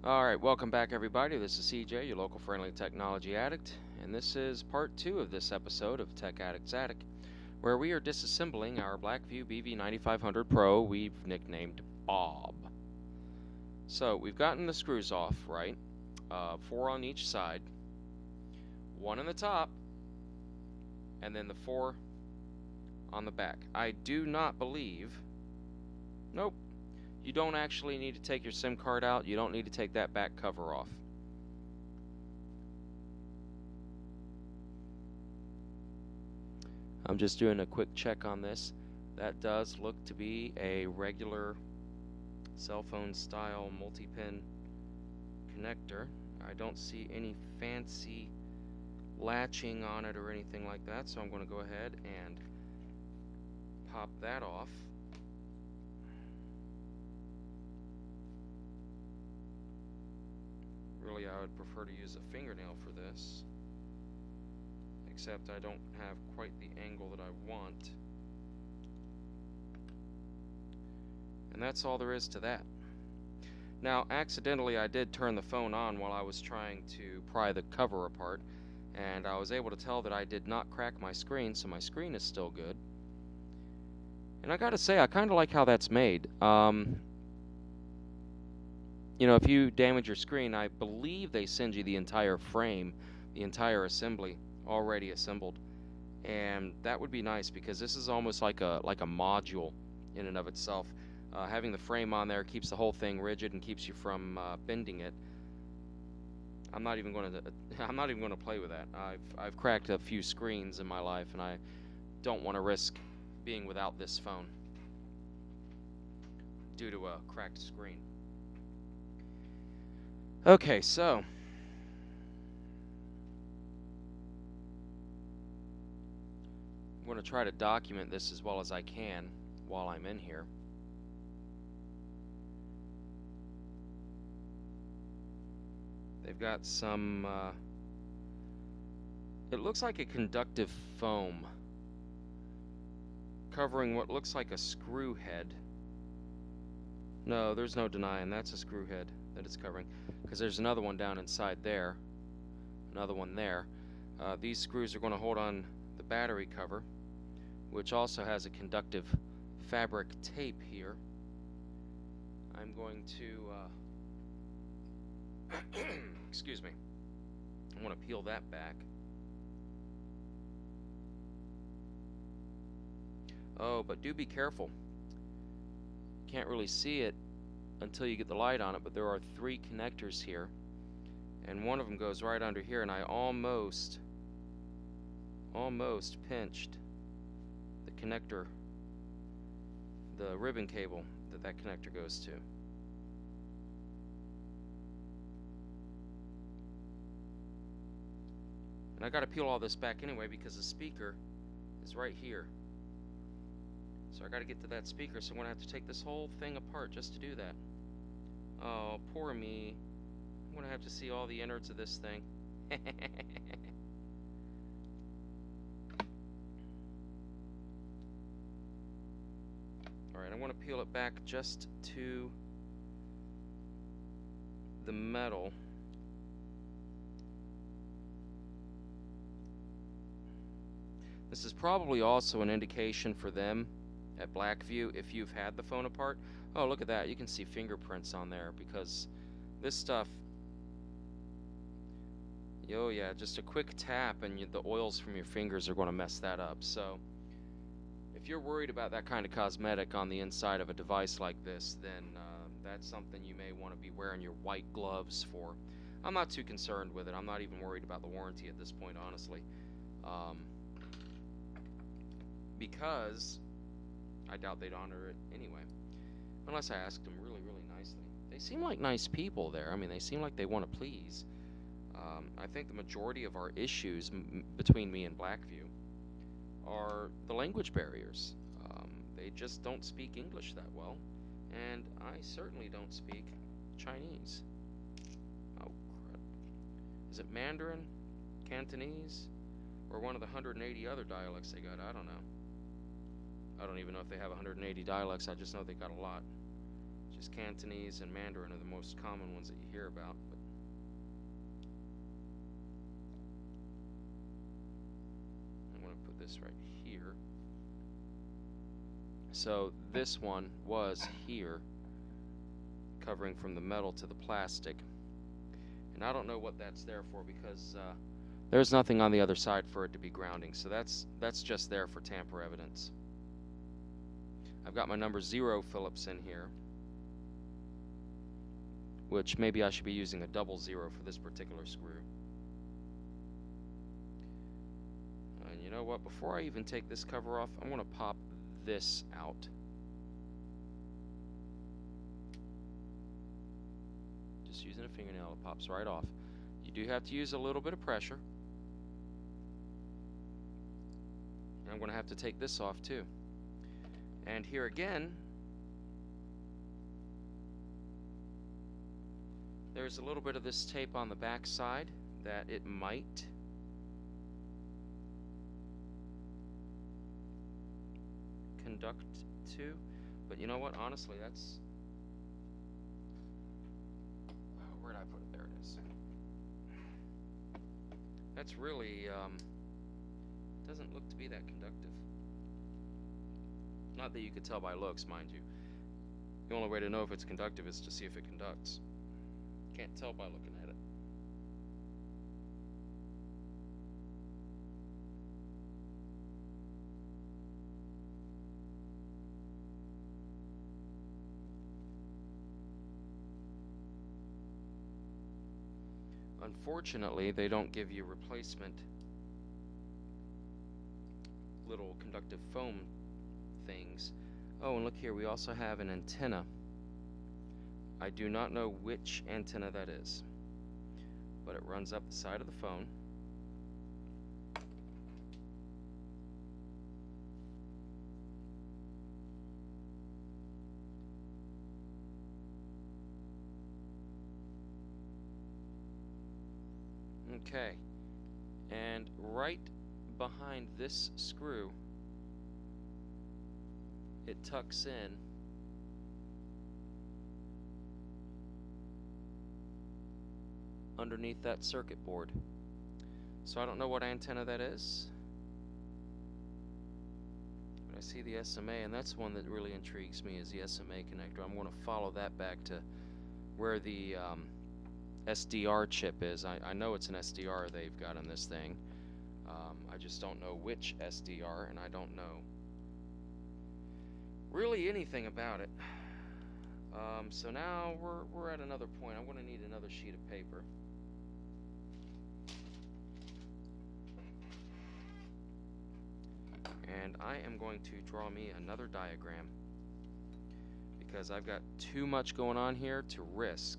Alright, welcome back everybody. This is CJ, your local friendly technology addict, and this is part 2 of this episode of Tech Addict's Attic, where we are disassembling our Blackview BV9500Pro we've nicknamed Bob. So, we've gotten the screws off, right? 4 on each side, 1 on the top, and then the 4 on the back. I do not believe... Nope. You don't actually need to take your SIM card out. You don't need to take that back cover off. I'm just doing a quick check on this. That does look to be a regular cell phone style multi-pin connector. I don't see any fancy latching on it or anything like that, so I'm going to go ahead and pop that off. Really, I would prefer to use a fingernail for this, except I don't have quite the angle that I want. And that's all there is to that. Now, accidentally I did turn the phone on while I was trying to pry the cover apart, and I was able to tell that I did not crack my screen, so my screen is still good. And I gotta say, I kinda like how that's made. You know, if you damage your screen, I believe they send you the entire frame, the entire assembly, already assembled. And that would be nice, because this is almost like a module in and of itself. Having the frame on there keeps the whole thing rigid and keeps you from bending it. I'm not even going to play with that. I've cracked a few screens in my life, and I don't want to risk being without this phone due to a cracked screen. Okay, so I'm going to try to document this as well as I can while I'm in here. They've got some, it looks like a conductive foam covering what looks like a screw head. No, there's no denying that's a screw head that it's covering, because there's another one down inside there, another one there. These screws are going to hold on the battery cover, which also has a conductive fabric tape here. I'm going to excuse me, I want to peel that back. Oh, but do be careful. Can't really see it until you get the light on it, but there are 3 connectors here, and one of them goes right under here, and I almost pinched the connector, the ribbon cable that connector goes to. And I gotta peel all this back anyway, because the speaker is right here. So I gotta get to that speaker, so I'm gonna have to take this whole thing apart just to do that. Oh, poor me. I'm gonna have to see all the innards of this thing. Alright, I want to peel it back just to the metal. This is probably also an indication for them at Blackview if you've had the phone apart. Oh, look at that. You can see fingerprints on there, because this stuff, oh yeah, just a quick tap and the oils from your fingers are going to mess that up. So if you're worried about that kind of cosmetic on the inside of a device like this, then that's something you may want to be wearing your white gloves for. I'm not too concerned with it. I'm not even worried about the warranty at this point, honestly. Because I doubt they'd honor it anyway, unless I asked them really, really nicely. They seem like nice people there. I mean, they seem like they want to please. I think the majority of our issues between me and Blackview are the language barriers. They just don't speak English that well, and I certainly don't speak Chinese. Oh, crap. Is it Mandarin, Cantonese, or one of the 180 other dialects they got? I don't know. I don't even know if they have 180 dialects. I just know they got a lot. Just Cantonese and Mandarin are the most common ones that you hear about. But I'm going to put this right here. So this one was here, covering from the metal to the plastic. And I don't know what that's there for, because there's nothing on the other side for it to be grounding. So that's just there for tamper evidence. I've got my number 0 Phillips in here, which maybe I should be using a double 0 for this particular screw. And you know what? Before I even take this cover off, I'm going to pop this out. Just using a fingernail, it pops right off. You do have to use a little bit of pressure. And I'm going to have to take this off too. And here again, there's a little bit of this tape on the back side that it might conduct to, but you know what, honestly, that's, where'd I put it? There it is. That's really doesn't look to be that conductive. Not that you could tell by looks, mind you. The only way to know if it's conductive is to see if it conducts. Can't tell by looking at it. Unfortunately, they don't give you replacement little conductive foam things. Oh, and look here, we also have an antenna. I do not know which antenna that is, but it runs up the side of the phone. Okay, and right behind this screw, it tucks in underneath that circuit board. So I don't know what antenna that is, but I see the SMA, and that's one that really intrigues me, is the SMA connector. I'm going to follow that back to where the SDR chip is. I know it's an SDR they've got on this thing. I just don't know which SDR, and I don't know really anything about it. So now we're at another point. I'm going to need another sheet of paper. And I am going to draw me another diagram, because I've got too much going on here to risk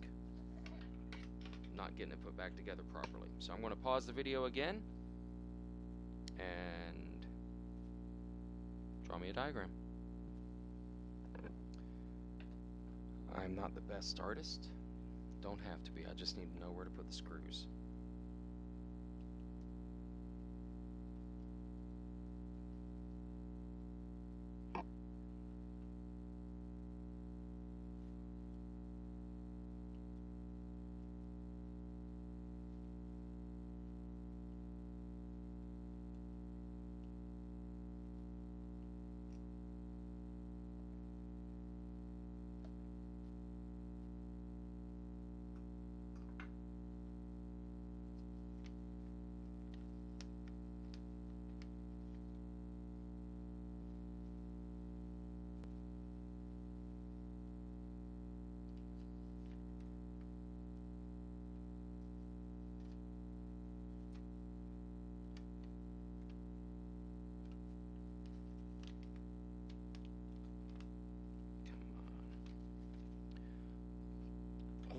not getting it put back together properly. So I'm going to pause the video again and draw me a diagram. I'm not the best artist. Don't have to be. I just need to know where to put the screws.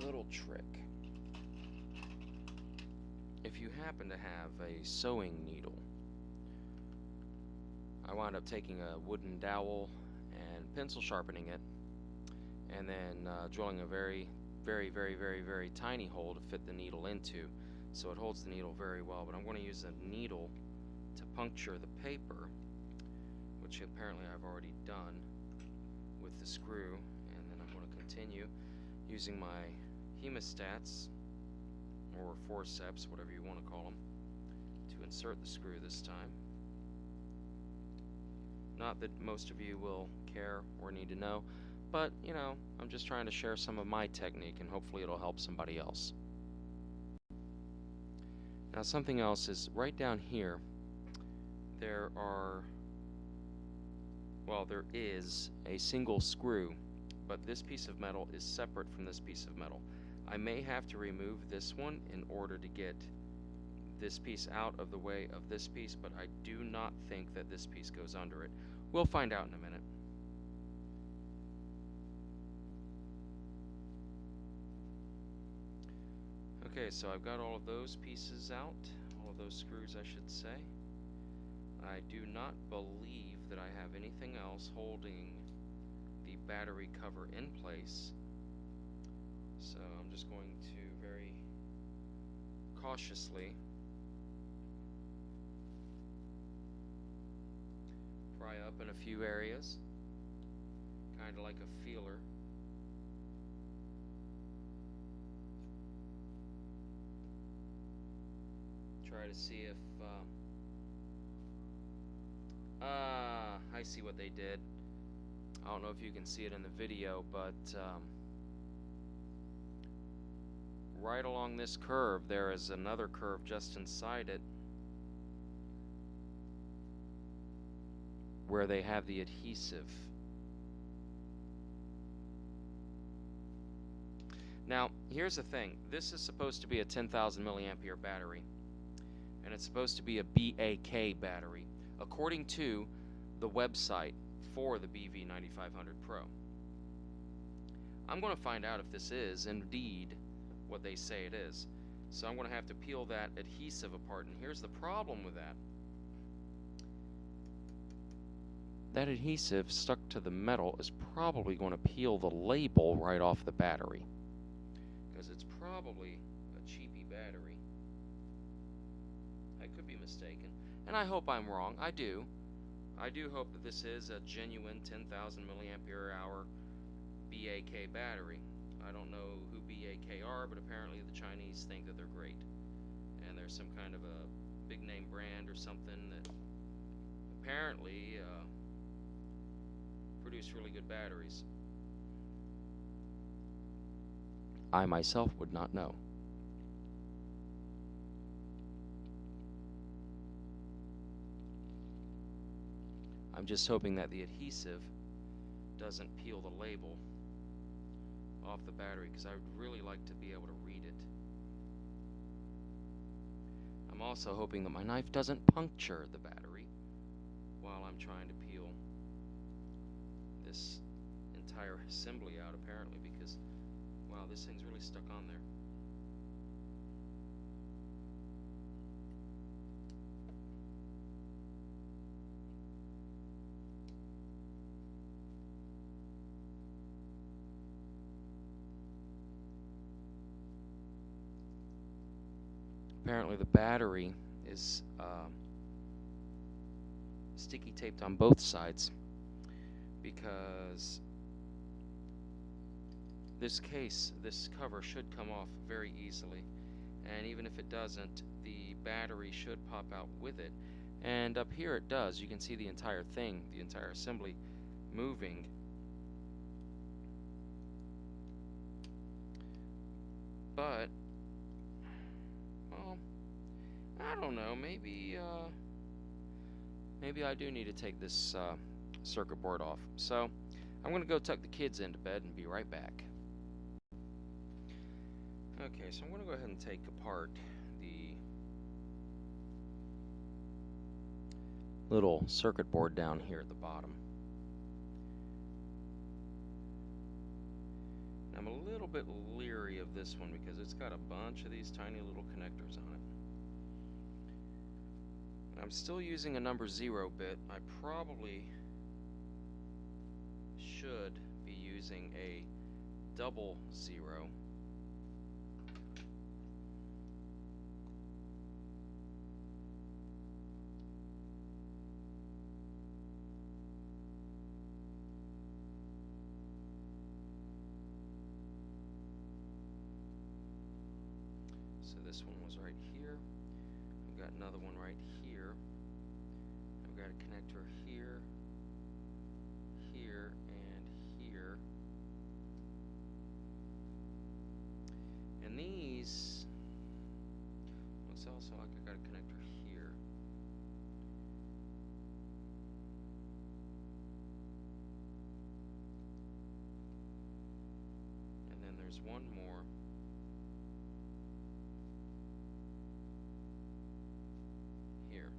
Little trick. If you happen to have a sewing needle, I wound up taking a wooden dowel and pencil sharpening it, and then drilling a very tiny hole to fit the needle into, so it holds the needle very well. But I'm going to use a needle to puncture the paper, which apparently I've already done with the screw, and then I'm going to continue using my hemostats, or forceps, whatever you want to call them, to insert the screw this time. Not that most of you will care or need to know, but, you know, I'm just trying to share some of my technique, and hopefully it'll help somebody else. Now, something else is right down here, there is a single screw, but this piece of metal is separate from this piece of metal. I may have to remove this one in order to get this piece out of the way of this piece, but I do not think that this piece goes under it. We'll find out in a minute. Okay, so I've got all of those pieces out, all of those screws I should say. I do not believe that I have anything else holding the battery cover in place, so I'm just going to very cautiously pry up in a few areas, kind of like a feeler. Try to see if I see what they did. I don't know if you can see it in the video, but right along this curve there is another curve just inside it where they have the adhesive. Now, here's the thing. This is supposed to be a 10,000 milliampere battery, and it's supposed to be a BAK battery, according to the website for the BV9500Pro. I'm going to find out if this is indeed what they say it is. So I'm going to have to peel that adhesive apart, and here's the problem with that. That adhesive stuck to the metal is probably going to peel the label right off the battery, because it's probably a cheapy battery. I could be mistaken, and I hope I'm wrong. I do hope that this is a genuine 10,000 milliampere hour BAK battery. I don't know who BAK are, but apparently the Chinese think that they're great, and there's some kind of a big name brand or something that apparently produce really good batteries. I myself would not know. I'm just hoping that the adhesive doesn't peel the label off the battery, because I would really like to be able to read it. I'm also hoping that my knife doesn't puncture the battery while I'm trying to peel this entire assembly out, apparently, because, wow, this thing's really stuck on there. Apparently the battery is sticky taped on both sides, because this cover should come off very easily, and even if it doesn't, the battery should pop out with it. And up here it does. You can see the entire thing, the entire assembly moving. But, well, I don't know, maybe I do need to take this circuit board off. So I'm going to go tuck the kids into bed and be right back. Okay, so I'm going to go ahead and take apart the little circuit board down here at the bottom. I'm a little bit leery of this one because it's got a bunch of these tiny little connectors on it. I'm still using a number 0 bit. I probably should be using a double 0. So this one was right here. We've got another one right here. I've got a connector here, here, and here. And these looks also like I got a connector here. And then there's one more here.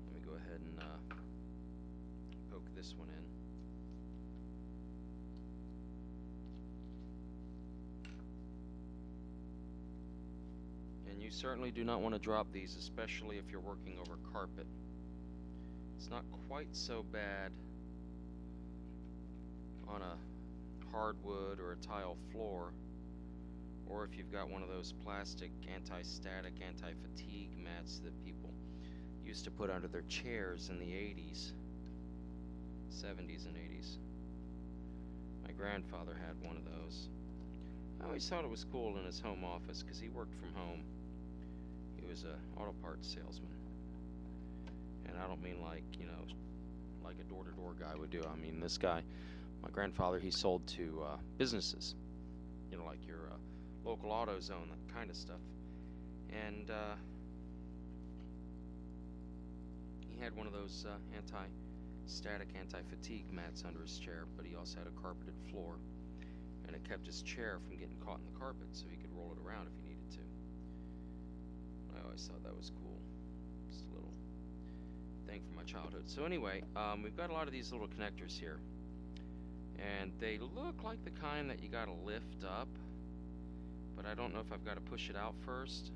Let me go ahead and poke this one in. And you certainly do not want to drop these, especially if you're working over carpet. It's not quite so bad on a hardwood or a tile floor, or if you've got one of those plastic anti-static, anti-fatigue mats that people used to put under their chairs in the 80s, 70s and 80s. My grandfather had one of those. I always thought it was cool in his home office because he worked from home. He was a auto parts salesman. And I don't mean like, you know, like a door-to-door guy would do. I mean this guy, my grandfather, he sold to businesses, you know, like your local auto zone, that kind of stuff. And he had one of those anti-static, anti-fatigue mats under his chair, but he also had a carpeted floor, and it kept his chair from getting caught in the carpet, so he could roll it around if he needed to. I always thought that was cool. Just a little thing from my childhood. So anyway, we've got a lot of these little connectors here, and they look like the kind that you got to lift up, but I don't know if I've got to push it out first.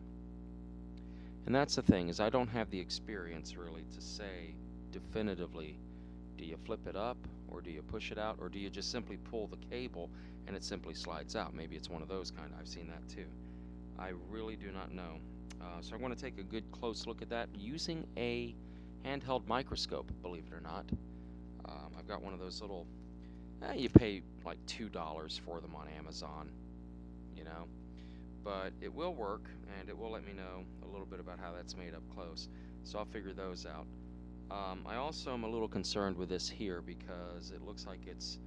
And that's the thing, is I don't have the experience really to say definitively, do you flip it up, or do you push it out, or do you just simply pull the cable and it simply slides out? Maybe it's one of those kind. I've seen that too. I really do not know. So I'm going to take a good close look at that using a handheld microscope, believe it or not. I've got one of those little, you pay like $2 for them on Amazon, you know, but it will work, and it will let me know a little bit about how that's made up close. So I'll figure those out. I also am a little concerned with this here because it looks like it's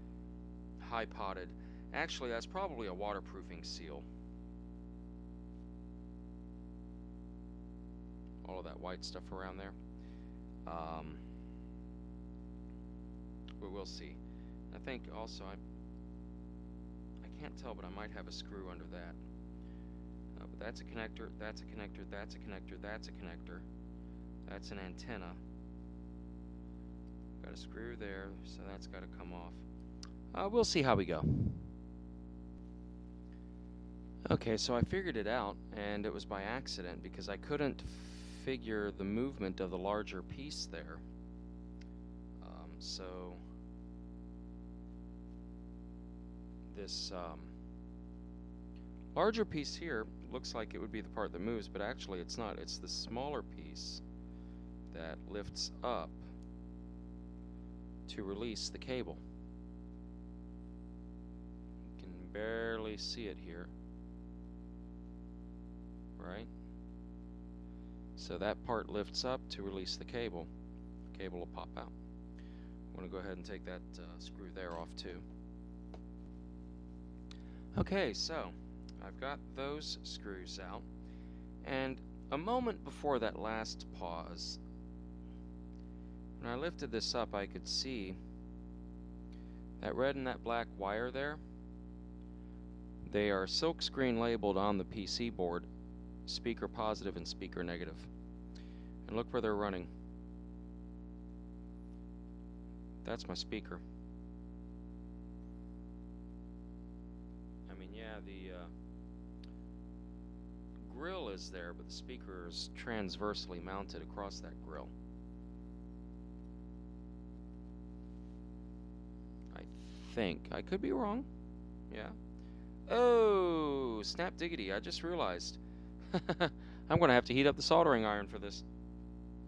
high potted. Actually, that's probably a waterproofing seal. All of that white stuff around there. But we'll see. I think also I can't tell, but I might have a screw under that. But that's a connector, that's a connector, that's a connector, that's a connector. That's an antenna. Got a screw there, so that's got to come off. We'll see how we go. Okay, so I figured it out, and it was by accident because I couldn't figure the movement of the larger piece there. So this larger piece here looks like it would be the part that moves, but actually it's not. It's the smaller piece that lifts up to release the cable. You can barely see it here, right? So that part lifts up to release the cable. The cable will pop out. I'm going to go ahead and take that screw there off too. Okay, so I've got those screws out, and a moment before that last pause, when I lifted this up, I could see that red and that black wire there. They are silkscreen labeled on the PC board, speaker positive and speaker negative. And look where they're running. That's my speaker. I mean, yeah, the grill is there, but the speaker is transversely mounted across that grill. I think. I could be wrong. Yeah. Oh, snap diggity, I just realized. I'm going to have to heat up the soldering iron for this.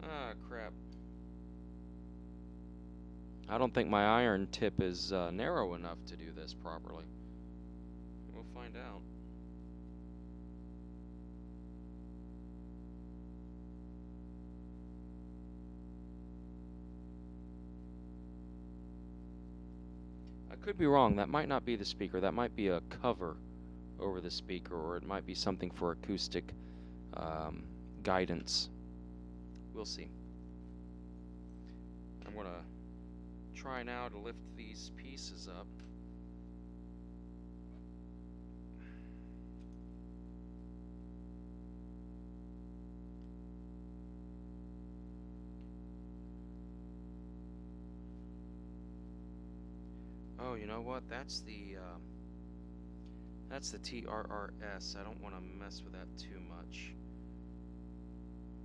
Ah, crap. I don't think my iron tip is narrow enough to do this properly. We'll find out. could be wrong. That might not be the speaker. That might be a cover over the speaker, or it might be something for acoustic guidance. We'll see. I'm going to try now to lift these pieces up. Oh, you know what? That's the TRRS. I don't want to mess with that too much.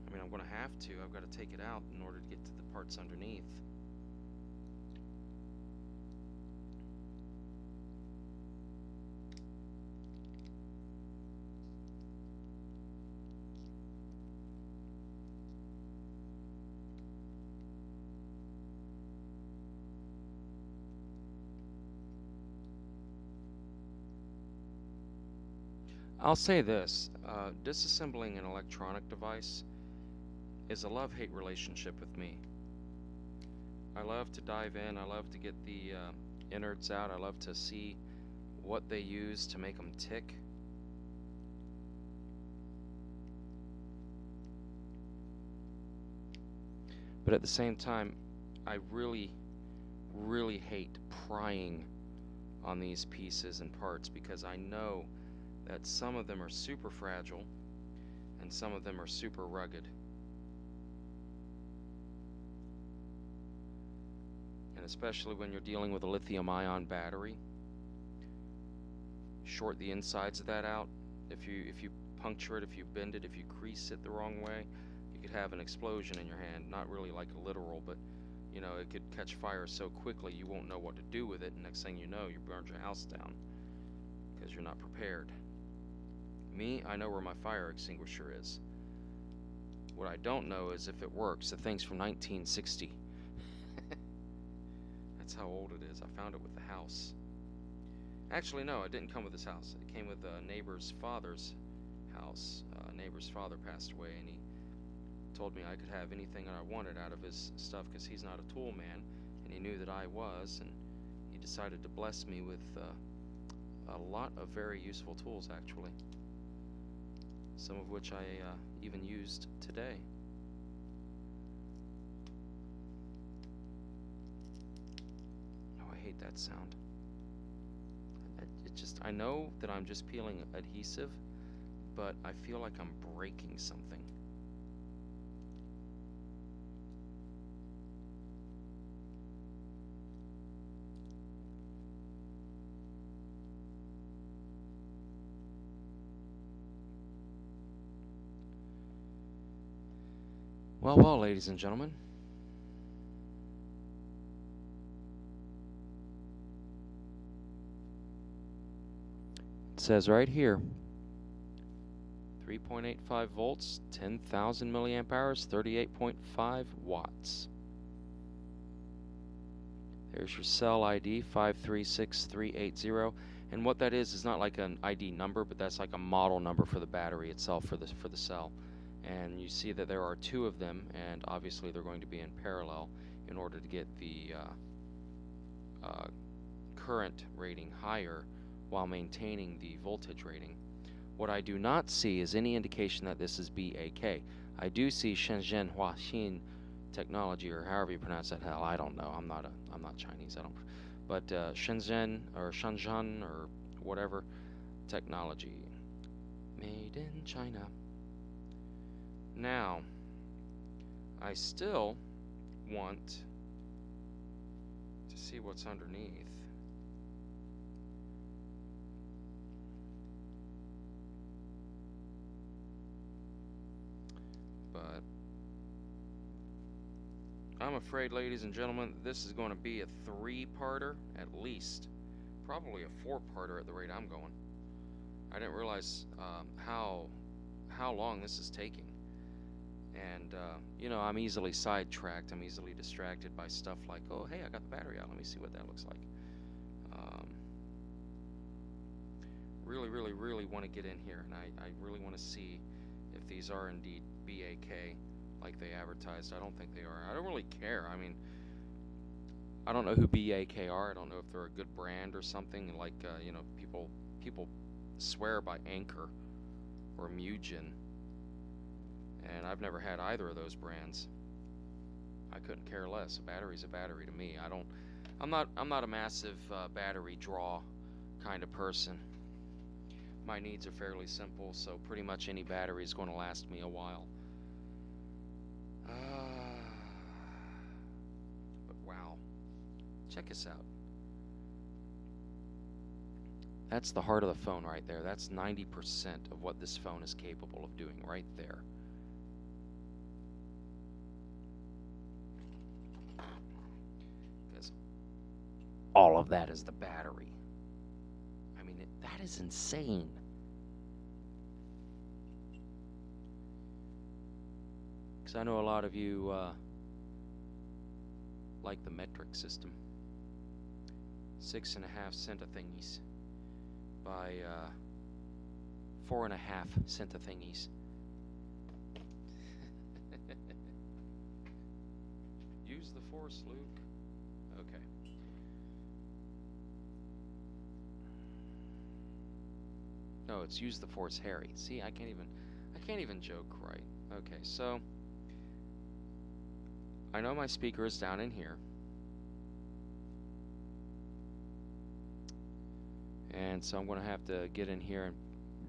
I mean, I'm going to have to. I've got to take it out in order to get to the parts underneath. I'll say this, disassembling an electronic device is a love-hate relationship with me. I love to dive in, I love to get the innards out, I love to see what they use to make them tick. But at the same time, I really hate prying on these pieces and parts, because I know that some of them are super fragile and some of them are super rugged. And especially when you're dealing with a lithium-ion battery, short the insides of that out. If you puncture it, if you bend it, if you crease it the wrong way, you could have an explosion in your hand. Not really like a literal, but you know, it could catch fire so quickly you won't know what to do with it, and next thing you know, you burned your house down because you're not prepared. Me, I know where my fire extinguisher is. What I don't know is if it works. The thing's from 1960. That's how old it is. I found it with the house. Actually, no, it didn't come with this house. It came with a neighbor's father's house. Neighbor's father passed away, and he told me I could have anything that I wanted out of his stuff because he's not a tool man, and he knew that I was, and he decided to bless me with a lot of very useful tools, actually. Some of which I even used today. Oh, I hate that sound. I know that I'm just peeling adhesive, but I feel like I'm breaking something. Well, ladies and gentlemen. It says right here, 3.85 volts, 10,000 milliamp hours, 38.5 watts. There's your cell ID, 536380. And what that is not like an ID number, but that's like a model number for the battery itself, for the cell. And you see that there are two of them, and obviously they're going to be in parallel in order to get the current rating higher while maintaining the voltage rating. What I do not see is any indication that this is BAK. I do see Shenzhen Huaxin technology, or however you pronounce that. Hell, I don't know. I'm not Chinese. I don't. But Shenzhen or whatever technology, made in China. Now, I still want to see what's underneath. But I'm afraid, ladies and gentlemen, this is going to be a 3-parter at least. Probably a 4-parter at the rate I'm going. I didn't realize how long this is taking. And, you know, I'm easily sidetracked. I'm easily distracted by stuff like, oh, hey, I got the battery out. Let me see what that looks like. Really want to get in here, and I really want to see if these are indeed BAK like they advertised. I don't think they are. I don't really care. I mean, I don't know who BAK are. I don't know if they're a good brand or something. Like you know, people swear by Anchor or Mugen, and I've never had either of those brands. I couldn't care less. A battery's a battery to me. I'm not a massive battery draw kind of person. My needs are fairly simple, so pretty much any battery is going to last me a while. But wow, check this out. That's the heart of the phone right there. That's 90% of what this phone is capable of doing right there. Because all of that is the battery. I mean, that is insane. Because I know a lot of you like the metric system. 6.5 centithingies by 4.5 centithingies. Use the force, Luke. Okay. No, it's use the force, Harry. See, I can't even joke right. Okay, so I know my speaker is down in here. And so I'm going to have to get in here and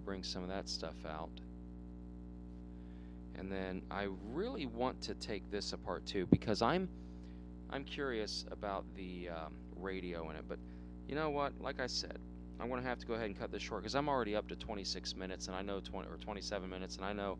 bring some of that stuff out. And then I really want to take this apart too, because I'm curious about the radio in it. But you know what? Like I said, I'm going to have to go ahead and cut this short because I'm already up to 26 minutes, and I know 20 or 27 minutes, and I know